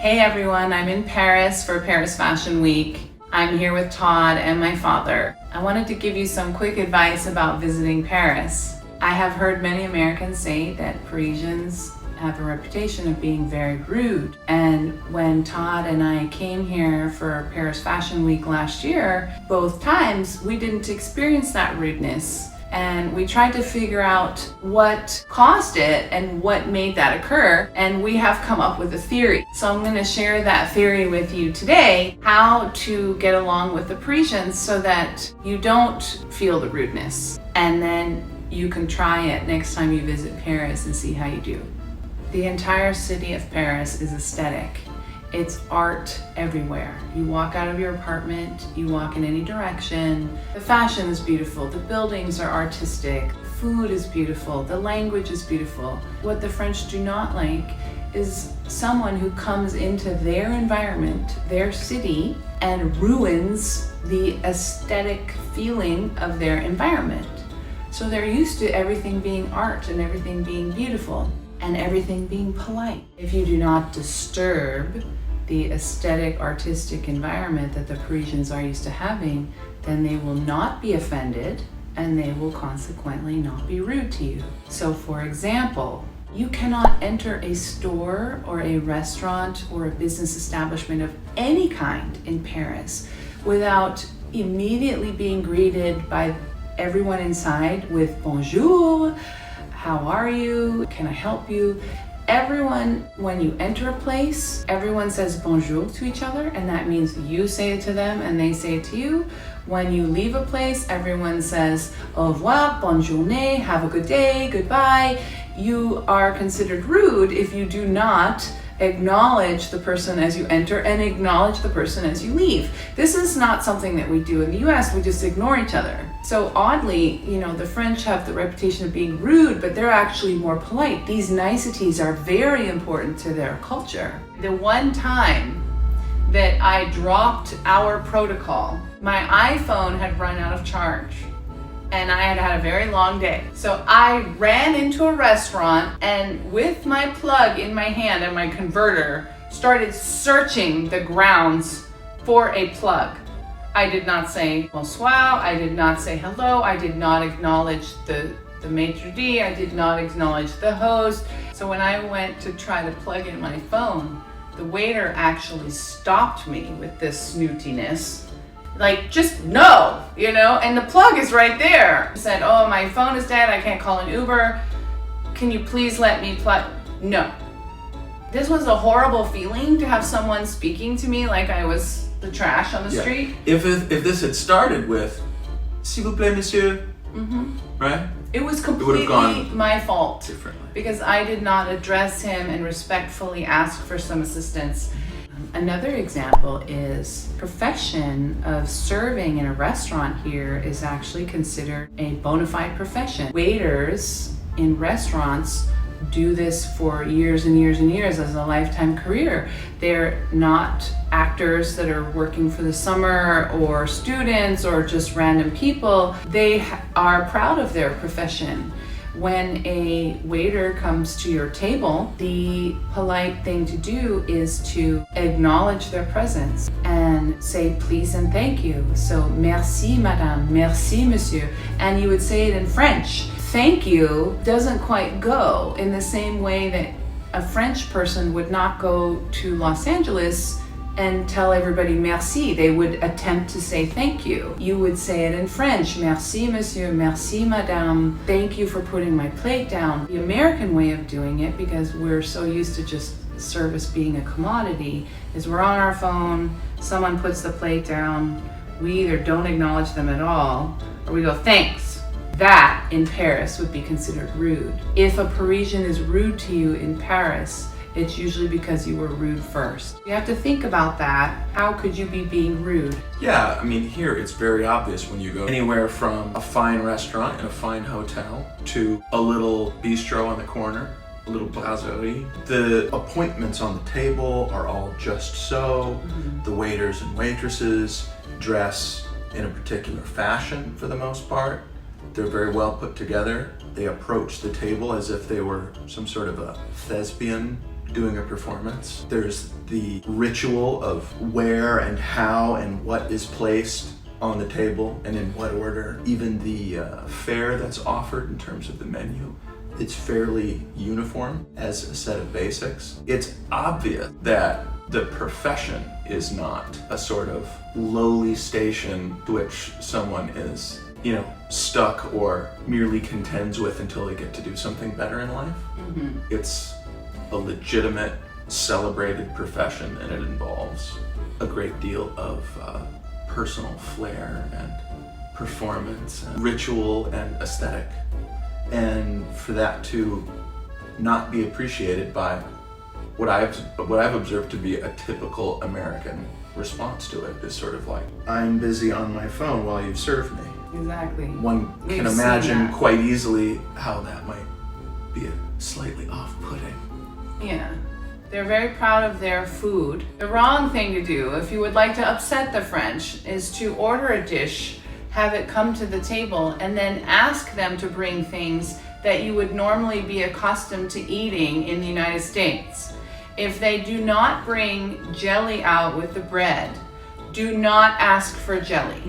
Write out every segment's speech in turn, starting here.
Hey everyone, I'm in Paris for Paris Fashion Week. I'm here with Todd and my father. I wanted to give you some quick advice about visiting Paris. I have heard many Americans say that Parisians have a reputation of being very rude. And when Todd and I came here for Paris Fashion Week last year, both times we didn't experience that rudeness. And we tried to figure out what caused it and what made that occur. And we have come up with a theory. So I'm going to share that theory with you today, how to get along with the Parisians so that you don't feel the rudeness. And then you can try it next time you visit Paris and see how you do. The entire city of Paris is aesthetic. It's art everywhere. You walk out of your apartment, you walk in any direction. The fashion is beautiful, the buildings are artistic, food is beautiful, the language is beautiful. What the French do not like is someone who comes into their environment, their city, and ruins the aesthetic feeling of their environment. So they're used to everything being art and everything being beautiful and everything being polite. If you do not disturb the aesthetic, artistic environment that the Parisians are used to having, then they will not be offended and they will consequently not be rude to you. So for example, you cannot enter a store or a restaurant or a business establishment of any kind in Paris without immediately being greeted by everyone inside with bonjour, how are you, can I help you? Everyone, when you enter a place, everyone says bonjour to each other, and that means you say it to them and they say it to you. When you leave a place, everyone says au revoir, bonne journée, have a good day, goodbye. You are considered rude if you do not acknowledge the person as you enter and acknowledge the person as you leave. This is not something that we do in the US, we just ignore each other. So oddly, the French have the reputation of being rude, but they're actually more polite. These niceties are very important to their culture. The one time that I dropped our protocol, my iPhone had run out of charge. And I had had a very long day. So I ran into a restaurant and with my plug in my hand and my converter, started searching the grounds for a plug. I did not say bonsoir, I did not say hello, I did not acknowledge the maitre d', I did not acknowledge the host. So when I went to try to plug in my phone, the waiter actually stopped me with this snootiness. Like, just no, and the plug is right there. I said, oh, my phone is dead, I can't call an Uber. Can you please let me plug? No. This was a horrible feeling to have someone speaking to me like I was the trash on the street. If this had started with, s'il vous plaît, monsieur, right? It was completely my fault. Differently. Because I did not address him and respectfully ask for some assistance. Another example is profession of serving in a restaurant here is actually considered a bona fide profession. Waiters in restaurants do this for years and years and years as a lifetime career. They're not actors that are working for the summer or students or just random people. They are proud of their profession. When a waiter comes to your table, the polite thing to do is to acknowledge their presence and say please and thank you. So merci madame, merci monsieur, and you would say it in French. Thank you doesn't quite go in the same way that a French person would not go to Los Angeles and tell everybody merci. They would attempt to say thank you. You would say it in French, merci monsieur, merci madame, thank you for putting my plate down. The American way of doing it, because we're so used to just service being a commodity, is we're on our phone, someone puts the plate down, we either don't acknowledge them at all, or we go thanks. That in Paris would be considered rude. If a Parisian is rude to you in Paris, it's usually because you were rude first. You have to think about that. How could you be being rude? Yeah, here it's very obvious when you go anywhere from a fine restaurant and a fine hotel to a little bistro on the corner, a little brasserie. The appointments on the table are all just so. The waiters and waitresses dress in a particular fashion for the most part. They're very well put together. They approach the table as if they were some sort of a thespian doing a performance. There's the ritual of where and how and what is placed on the table and in what order. Even the fare that's offered in terms of the menu, it's fairly uniform as a set of basics. It's obvious that the profession is not a sort of lowly station to which someone is, stuck or merely contends with until they get to do something better in life. Mm-hmm. It's a legitimate, celebrated profession, and it involves a great deal of personal flair and performance, and ritual and aesthetic. And for that to not be appreciated by what I've observed to be a typical American response to it is sort of like, I'm busy on my phone while you serve me. Exactly. One can imagine quite easily how that might be slightly off-putting. Yeah. They're very proud of their food. The wrong thing to do, if you would like to upset the French, is to order a dish, have it come to the table, and then ask them to bring things that you would normally be accustomed to eating in the United States. If they do not bring jelly out with the bread, do not ask for jelly,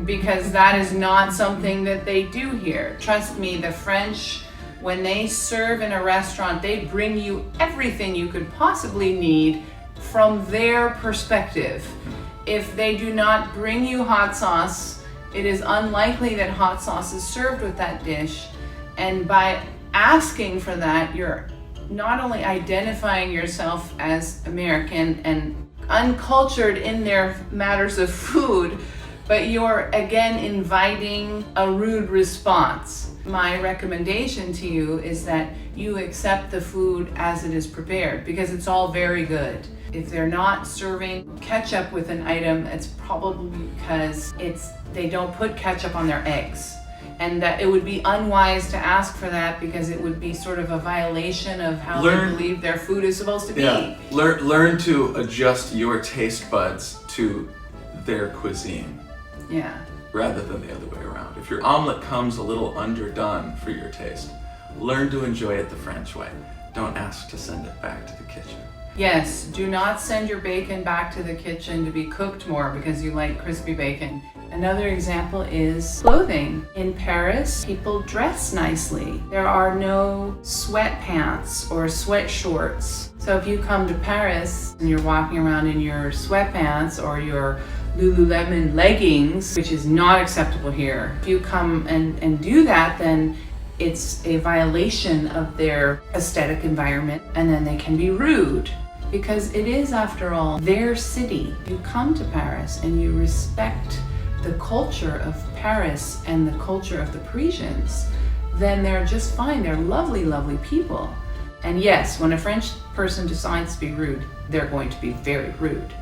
because that is not something that they do here. Trust me, the French, when they serve in a restaurant, they bring you everything you could possibly need from their perspective. If they do not bring you hot sauce, it is unlikely that hot sauce is served with that dish. And by asking for that, you're not only identifying yourself as American and uncultured in their matters of food, but you're again inviting a rude response. My recommendation to you is that you accept the food as it is prepared, because it's all very good. If they're not serving ketchup with an item, it's probably because they don't put ketchup on their eggs. And that it would be unwise to ask for that, because it would be sort of a violation of how they believe their food is supposed to be. Yeah. Learn to adjust your taste buds to their cuisine. Yeah. Rather than the other way around. If your omelet comes a little underdone for your taste, learn to enjoy it the French way. Don't ask to send it back to the kitchen. Yes, do not send your bacon back to the kitchen to be cooked more because you like crispy bacon. Another example is clothing. In Paris, people dress nicely. There are no sweatpants or sweat shorts. So if you come to Paris and you're walking around in your sweatpants or your Lululemon leggings, which is not acceptable here, if you come and do that, then it's a violation of their aesthetic environment, and then they can be rude. Because it is, after all, their city. You come to Paris and you respect the culture of Paris and the culture of the Parisians, then they're just fine. They're lovely, lovely people. And yes, when a French person decides to be rude, they're going to be very rude.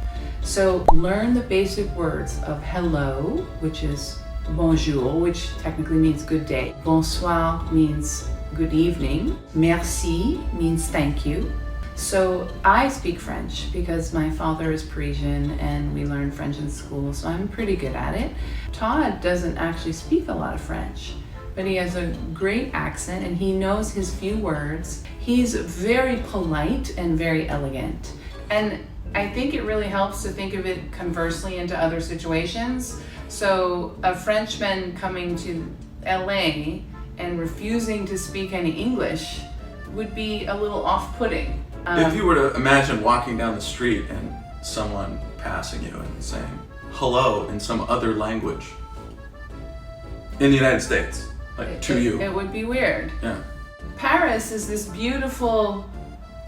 So learn the basic words of hello, which is bonjour, which technically means good day. Bonsoir means good evening. Merci means thank you. So I speak French because my father is Parisian and we learned French in school, so I'm pretty good at it. Todd doesn't actually speak a lot of French, but he has a great accent and he knows his few words. He's very polite and very elegant. And I think it really helps to think of it conversely into other situations. So a Frenchman coming to LA and refusing to speak any English would be a little off-putting. If you were to imagine walking down the street and someone passing you and saying hello in some other language in the United States, to you. It would be weird. Yeah. Paris is this beautiful,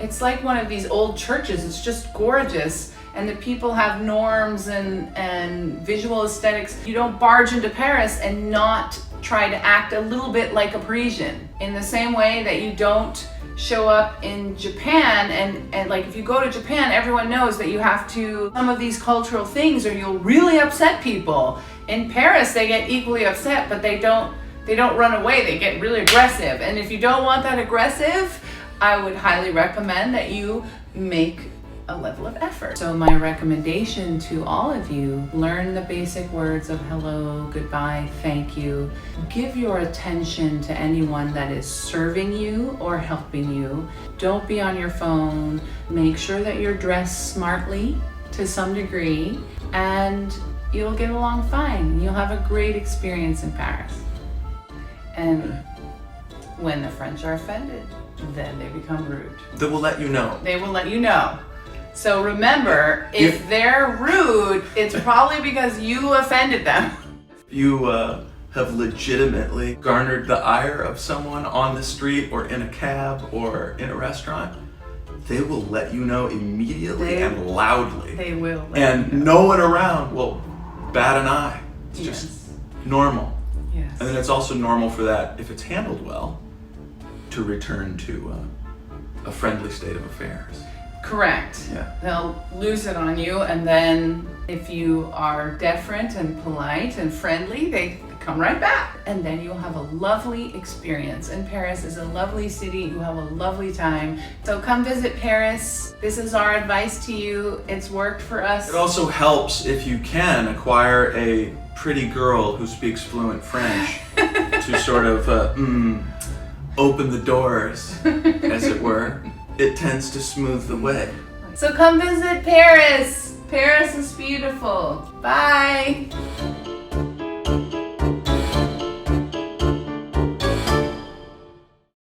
it's like one of these old churches. It's just gorgeous. And the people have norms and visual aesthetics. You don't barge into Paris and not try to act a little bit like a Parisian. In the same way that you don't show up in Japan and like if you go to Japan, everyone knows that you have to some of these cultural things or you'll really upset people. In Paris, they get equally upset, but they don't run away. They get really aggressive. And if you don't want that aggressive, I would highly recommend that you make a level of effort. So my recommendation to all of you, learn the basic words of hello, goodbye, thank you. Give your attention to anyone that is serving you or helping you. Don't be on your phone. Make sure that you're dressed smartly to some degree, and you'll get along fine. You'll have a great experience in Paris. And when the French are offended, then they become rude. They will let you know. They will let you know. So remember, if they're rude, it's probably because you offended them. You have legitimately garnered the ire of someone on the street or in a cab or in a restaurant, they will let you know immediately and loudly. They will. And no one around will bat an eye. It's just normal. Yes. And then it's also normal for that, if it's handled well, to return to a friendly state of affairs. Correct. Yeah. They'll lose it on you, and then if you are deferent and polite and friendly, they come right back. And then you'll have a lovely experience. And Paris is a lovely city. You have a lovely time. So come visit Paris. This is our advice to you. It's worked for us. It also helps if you can acquire a pretty girl who speaks fluent French to sort of open the doors, as it were. It tends to smooth the way. So come visit Paris. Paris is beautiful. Bye.